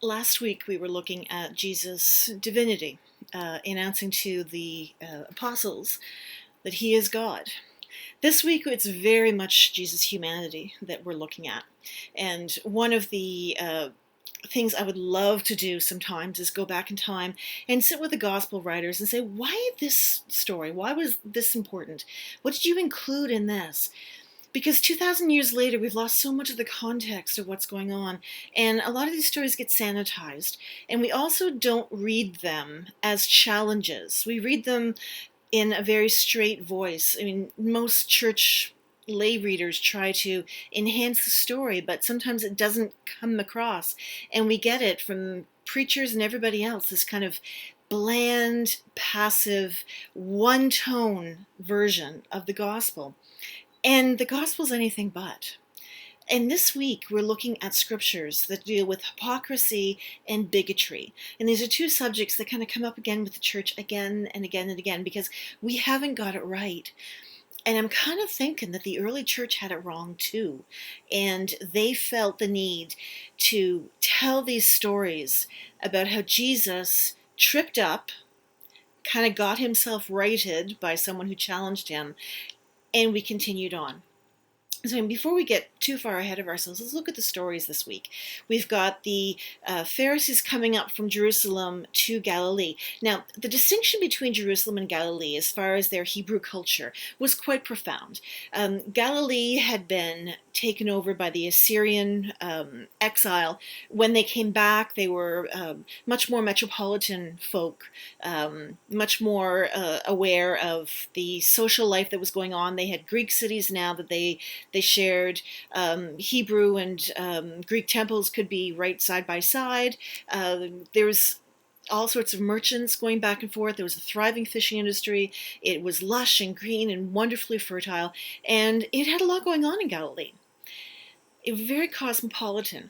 Last week we were looking at Jesus' divinity, announcing to the apostles that he is God. This week it's very much Jesus' humanity that we're looking at. And one of the things I would love to do sometimes is go back in time and sit with the gospel writers and say, why this story? Why was this important? What did you include in this? Because 2,000 years later, we've lost so much of the context of what's going on, and a lot of these stories get sanitized. And we also don't read them as challenges. We read them in a very straight voice. I mean, most church lay readers try to enhance the story, but sometimes it doesn't come across. And we get it from preachers and everybody else, this kind of bland, passive, one tone version of the gospel. And the gospel's anything but. And this week, we're looking at scriptures that deal with hypocrisy and bigotry. And these are two subjects that kind of come up again with the church again and again and again because we haven't got it right. And I'm kind of thinking that the early church had it wrong too. And they felt the need to tell these stories about how Jesus tripped up, kind of got himself righted by someone who challenged him, and we continued on. So before we get too far ahead of ourselves, let's look at the stories this week. We've got the Pharisees coming up from Jerusalem to Galilee. Now, the distinction between Jerusalem and Galilee, as far as their Hebrew culture, was quite profound. Galilee had been taken over by the Assyrian exile. When they came back, they were much more metropolitan folk, much more aware of the social life that was going on. They had Greek cities now that they shared. Hebrew and Greek temples could be right side by side. There was all sorts of merchants going back and forth. There was a thriving fishing industry. It was lush and green and wonderfully fertile. And it had a lot going on in Galilee. It was very cosmopolitan.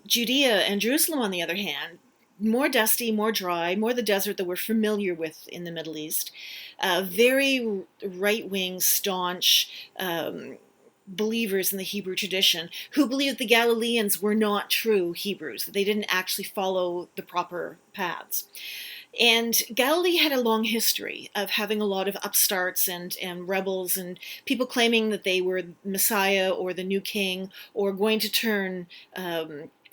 Judea and Jerusalem, on the other hand, more dusty, more dry, more the desert that we're familiar with in the Middle East. Very right-wing, staunch believers in the Hebrew tradition who believed the Galileans were not true Hebrews, that they didn't actually follow the proper paths. And Galilee had a long history of having a lot of upstarts and rebels and people claiming that they were Messiah or the new king or going to turn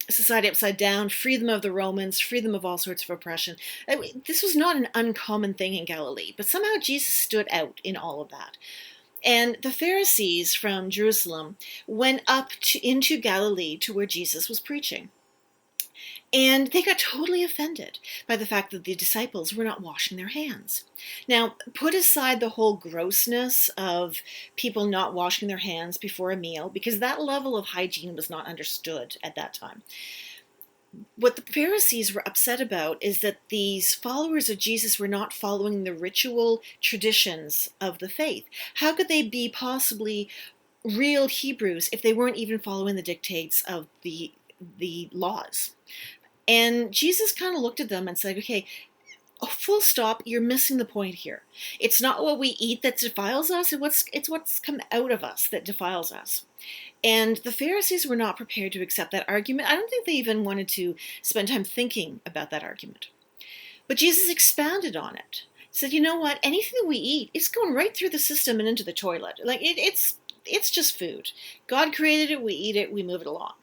society upside down, free them of the Romans, free them of all sorts of oppression. I mean, this was not an uncommon thing in Galilee, but somehow Jesus stood out in all of that. And the Pharisees from Jerusalem went up into Galilee to where Jesus was preaching. And they got totally offended by the fact that the disciples were not washing their hands. Now, put aside the whole grossness of people not washing their hands before a meal, because that level of hygiene was not understood at that time. What the Pharisees were upset about is that these followers of Jesus were not following the ritual traditions of the faith. How could they be possibly real Hebrews if they weren't even following the dictates of the laws? And Jesus kind of looked at them and said, okay, full stop, you're missing the point here. It's not what we eat that defiles us, it's what's come out of us that defiles us. And the Pharisees were not prepared to accept that argument. I don't think they even wanted to spend time thinking about that argument. But Jesus expounded on it. He said, you know what? Anything that we eat, it's going right through the system and into the toilet. Like it's just food. God created it, we eat it, we move it along.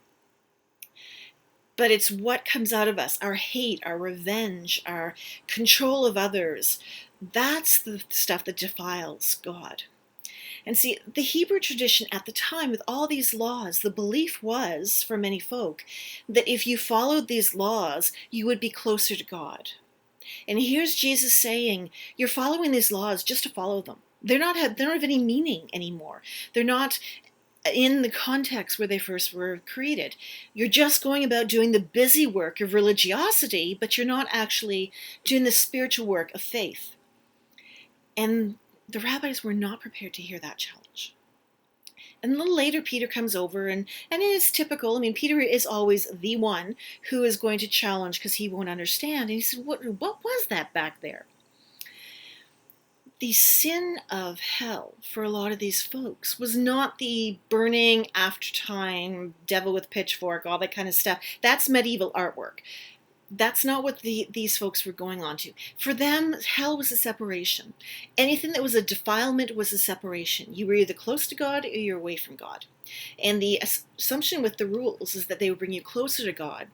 But it's what comes out of us, our hate, our revenge, our control of others. That's the stuff that defiles God. And see, the Hebrew tradition at the time, with all these laws, the belief was, for many folk, that if you followed these laws, you would be closer to God. And here's Jesus saying, you're following these laws just to follow them. They don't have any meaning anymore. They're not in the context where they first were created. You're just going about doing the busy work of religiosity, but you're not actually doing the spiritual work of faith. And the rabbis were not prepared to hear that challenge. And a little later, Peter comes over, and it is typical. I mean, Peter is always the one who is going to challenge because he won't understand. And he said, what was that back there? The sin of hell for a lot of these folks was not the burning after time, devil with pitchfork, all that kind of stuff. That's medieval artwork. That's not what these folks were going on to. For them, hell was a separation. Anything that was a defilement was a separation. You were either close to God or you're away from God. And the assumption with the rules is that they would bring you closer to God.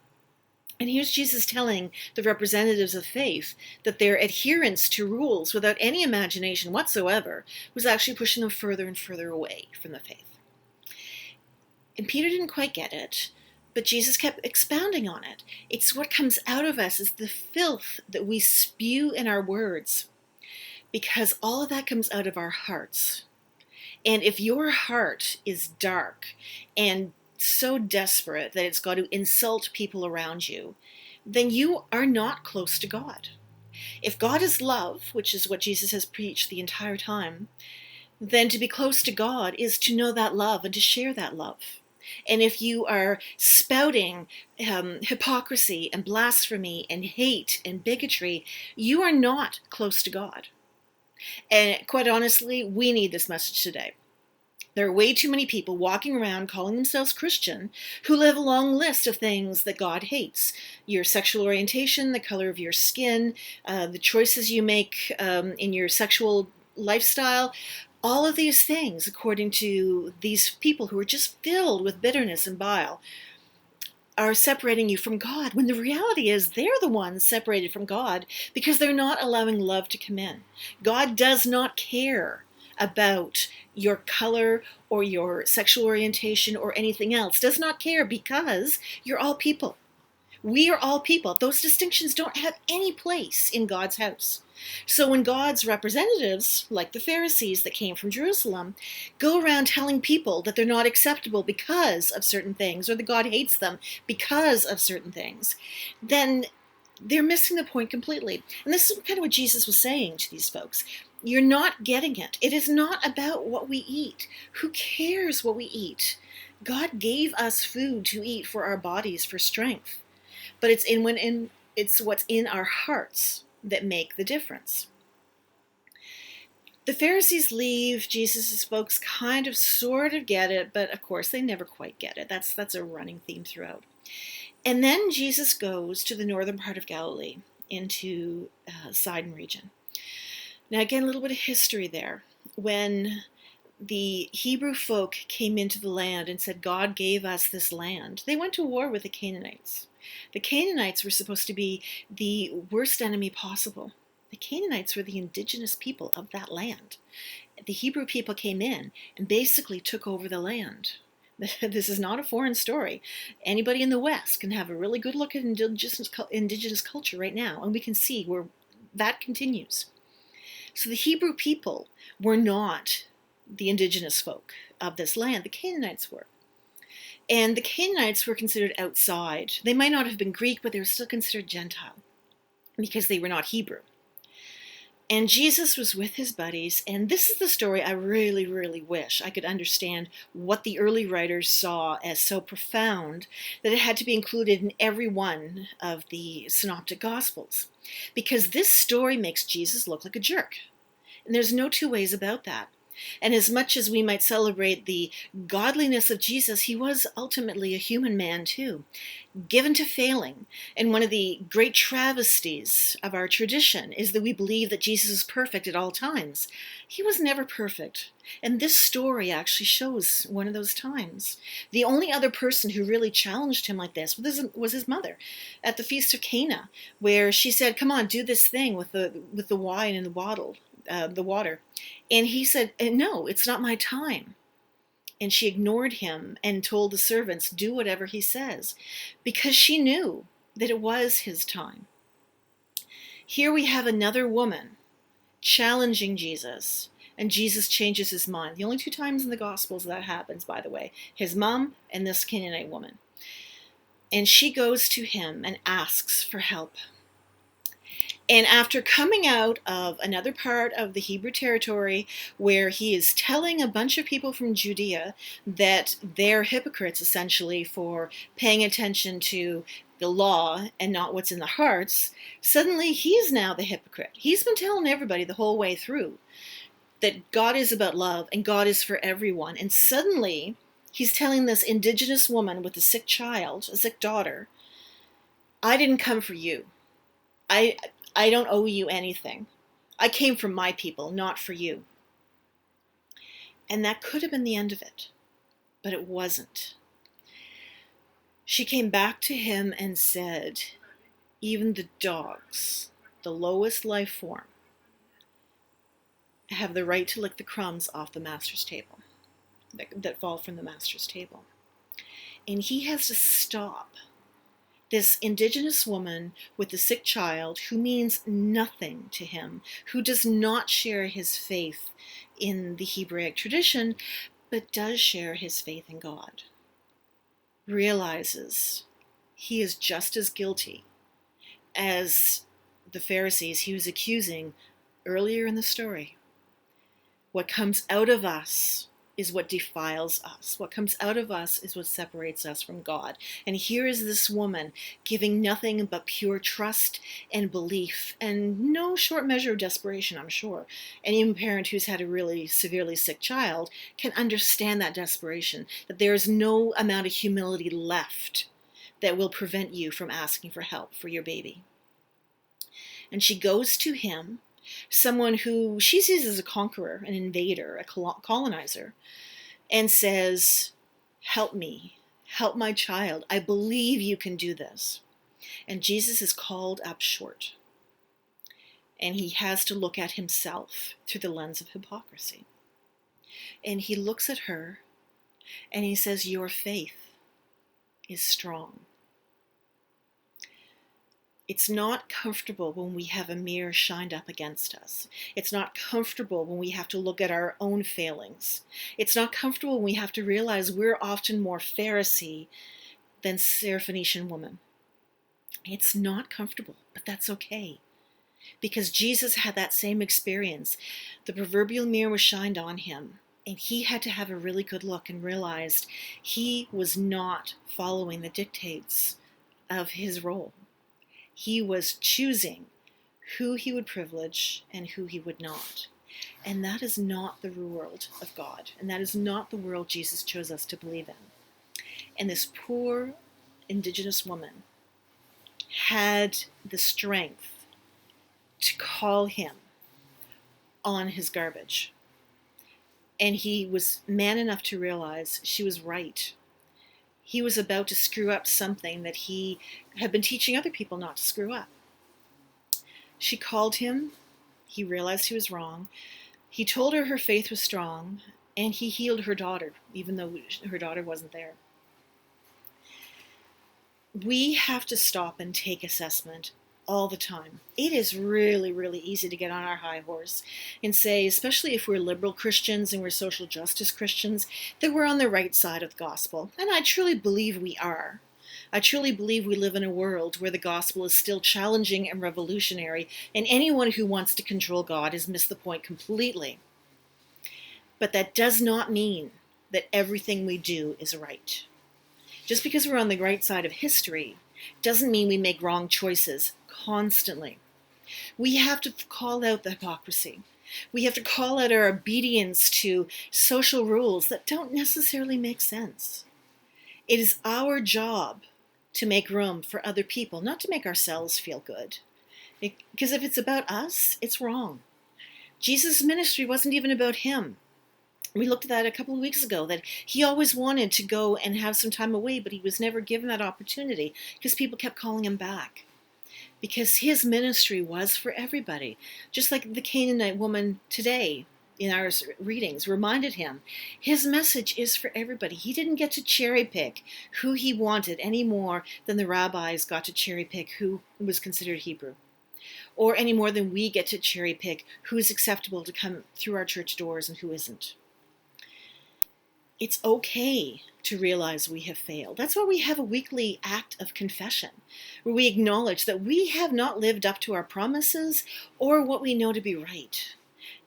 And here's Jesus telling the representatives of faith that their adherence to rules without any imagination whatsoever was actually pushing them further and further away from the faith. And Peter didn't quite get it, but Jesus kept expounding on it. It's what comes out of us is the filth that we spew in our words, because all of that comes out of our hearts. And if your heart is dark and so desperate that it's got to insult people around you, then you are not close to God. If God is love, which is what Jesus has preached the entire time, then to be close to God is to know that love and to share that love. And if you are spouting hypocrisy and blasphemy and hate and bigotry, you are not close to God. And quite honestly, we need this message today. There are way too many people walking around calling themselves Christian who live a long list of things that God hates. Your sexual orientation, the color of your skin, the choices you make in your sexual lifestyle, all of these things, according to these people who are just filled with bitterness and bile, are separating you from God, when the reality is they're the ones separated from God because they're not allowing love to come in. God does not care about your color or your sexual orientation or anything else. Does not care, because you're all people. We are all people. Those distinctions don't have any place in God's house. So when God's representatives, like the Pharisees that came from Jerusalem, go around telling people that they're not acceptable because of certain things, or that God hates them because of certain things, then they're missing the point completely. And this is kind of what Jesus was saying to these folks. You're not getting it. It is not about what we eat. Who cares what we eat? God gave us food to eat for our bodies, for strength. But it's what's in our hearts that make the difference. The Pharisees leave. Jesus' folks kind of sort of get it, but of course they never quite get it. That's a running theme throughout. And then Jesus goes to the northern part of Galilee, into Sidon region. Now again, a little bit of history there. When the Hebrew folk came into the land and said, God gave us this land, they went to war with the Canaanites. The Canaanites were supposed to be the worst enemy possible. The Canaanites were the indigenous people of that land. The Hebrew people came in and basically took over the land. This is not a foreign story. Anybody in the West can have a really good look at indigenous culture right now, and we can see where that continues. So the Hebrew people were not the indigenous folk of this land. The Canaanites were. And the Canaanites were considered outside. They might not have been Greek, but they were still considered Gentile because they were not Hebrew. And Jesus was with his buddies, and this is the story I really, really wish I could understand what the early writers saw as so profound that it had to be included in every one of the synoptic gospels. Because this story makes Jesus look like a jerk. And there's no two ways about that. And as much as we might celebrate the godliness of Jesus, he was ultimately a human man too, given to failing. And one of the great travesties of our tradition is that we believe that Jesus is perfect at all times. He was never perfect. And this story actually shows one of those times. The only other person who really challenged him like this was his mother at the Feast of Cana, where she said, come on, do this thing with the wine and the water. And he said, no, it's not my time. And she ignored him and told the servants, do whatever he says, because she knew that it was his time. Here we have another woman challenging Jesus, and Jesus changes his mind. The only two times in the Gospels that happens, by the way, his mom and this Canaanite woman. And she goes to him and asks for help. And after coming out of another part of the Hebrew territory where he is telling a bunch of people from Judea that they're hypocrites essentially for paying attention to the law and not what's in the hearts, suddenly he's now the hypocrite. He's been telling everybody the whole way through that God is about love and God is for everyone. And suddenly he's telling this indigenous woman with a sick child, a sick daughter, I didn't come for you. I don't owe you anything. I came from my people, not for you. And that could have been the end of it, but it wasn't. She came back to him and said, even the dogs, the lowest life form, have the right to lick the crumbs off the master's table, that fall from the master's table. And he has to stop this indigenous woman with the sick child who means nothing to him, who does not share his faith in the Hebraic tradition, but does share his faith in God. Realizes he is just as guilty as the Pharisees he was accusing earlier in the story. What comes out of us is what defiles us. What comes out of us is what separates us from God. And here is this woman giving nothing but pure trust and belief and no short measure of desperation, I'm sure. Any parent who's had a really severely sick child can understand that desperation, that there is no amount of humility left that will prevent you from asking for help for your baby. And she goes to him, someone who she sees as a conqueror, an invader, a colonizer, and says, help me, help my child. I believe you can do this. And Jesus is called up short. And he has to look at himself through the lens of hypocrisy. And he looks at her and he says, your faith is strong. It's not comfortable when we have a mirror shined up against us. It's not comfortable when we have to look at our own failings. It's not comfortable when we have to realize we're often more Pharisee than Syrophoenician woman. It's not comfortable, but that's okay. Because Jesus had that same experience. The proverbial mirror was shined on him, and he had to have a really good look and realized he was not following the dictates of his role. He was choosing who he would privilege and who he would not. And that is not the world of God. And that is not the world Jesus chose us to believe in. And this poor indigenous woman had the strength to call him on his garbage. And he was man enough to realize she was right. He was about to screw up something that he had been teaching other people not to screw up. She called him. He realized he was wrong. He told her her faith was strong, and he healed her daughter, even though her daughter wasn't there. We have to stop and take assessment all the time. It is really, really easy to get on our high horse and say, especially if we're liberal Christians and we're social justice Christians, that we're on the right side of the gospel. And I truly believe we are. I truly believe we live in a world where the gospel is still challenging and revolutionary, and anyone who wants to control God has missed the point completely. But that does not mean that everything we do is right. Just because we're on the right side of history doesn't mean we make wrong choices constantly. We have to call out the hypocrisy. We have to call out our obedience to social rules that don't necessarily make sense. It is our job to make room for other people, not to make ourselves feel good. Because if it's about us, it's wrong. Jesus' ministry wasn't even about him. We looked at that a couple of weeks ago, that he always wanted to go and have some time away, but he was never given that opportunity because people kept calling him back. Because his ministry was for everybody. Just like the Canaanite woman today in our readings reminded him, his message is for everybody. He didn't get to cherry pick who he wanted any more than the rabbis got to cherry pick who was considered Hebrew. Or any more than we get to cherry pick who's acceptable to come through our church doors and who isn't. It's okay to realize we have failed. That's why we have a weekly act of confession, where we acknowledge that we have not lived up to our promises or what we know to be right.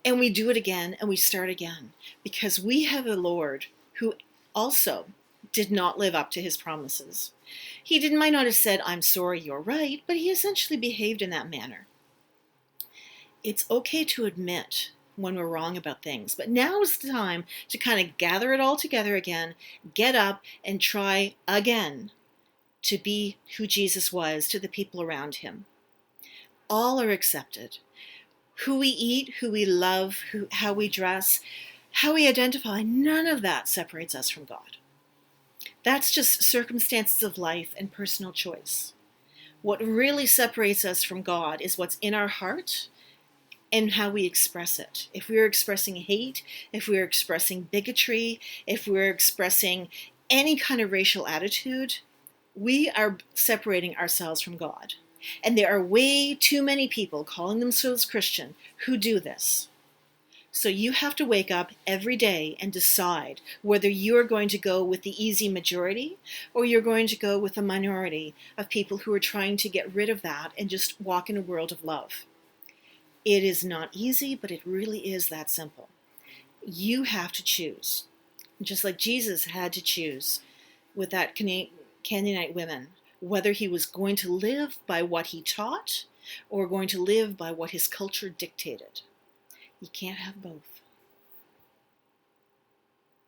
And we do it again and we start again, because we have a Lord who also did not live up to his promises. He might not have said, "I'm sorry, you're right," but he essentially behaved in that manner. It's okay to admit when we're wrong about things, but now is the time to kind of gather it all together again, get up and try again to be who Jesus was to the people around him. All are accepted. Who we eat, who we love, how we dress, how we identify, none of that separates us from God. That's just circumstances of life and personal choice. What really separates us from God is what's in our heart and how we express it. If we're expressing hate, if we're expressing bigotry, if we're expressing any kind of racial attitude, we are separating ourselves from God. And there are way too many people calling themselves Christian who do this. So you have to wake up every day and decide whether you're going to go with the easy majority or you're going to go with a minority of people who are trying to get rid of that and just walk in a world of love. It is not easy, but it really is that simple. You have to choose, just like Jesus had to choose with that Canaanite women, whether he was going to live by what he taught or going to live by what his culture dictated. You can't have both.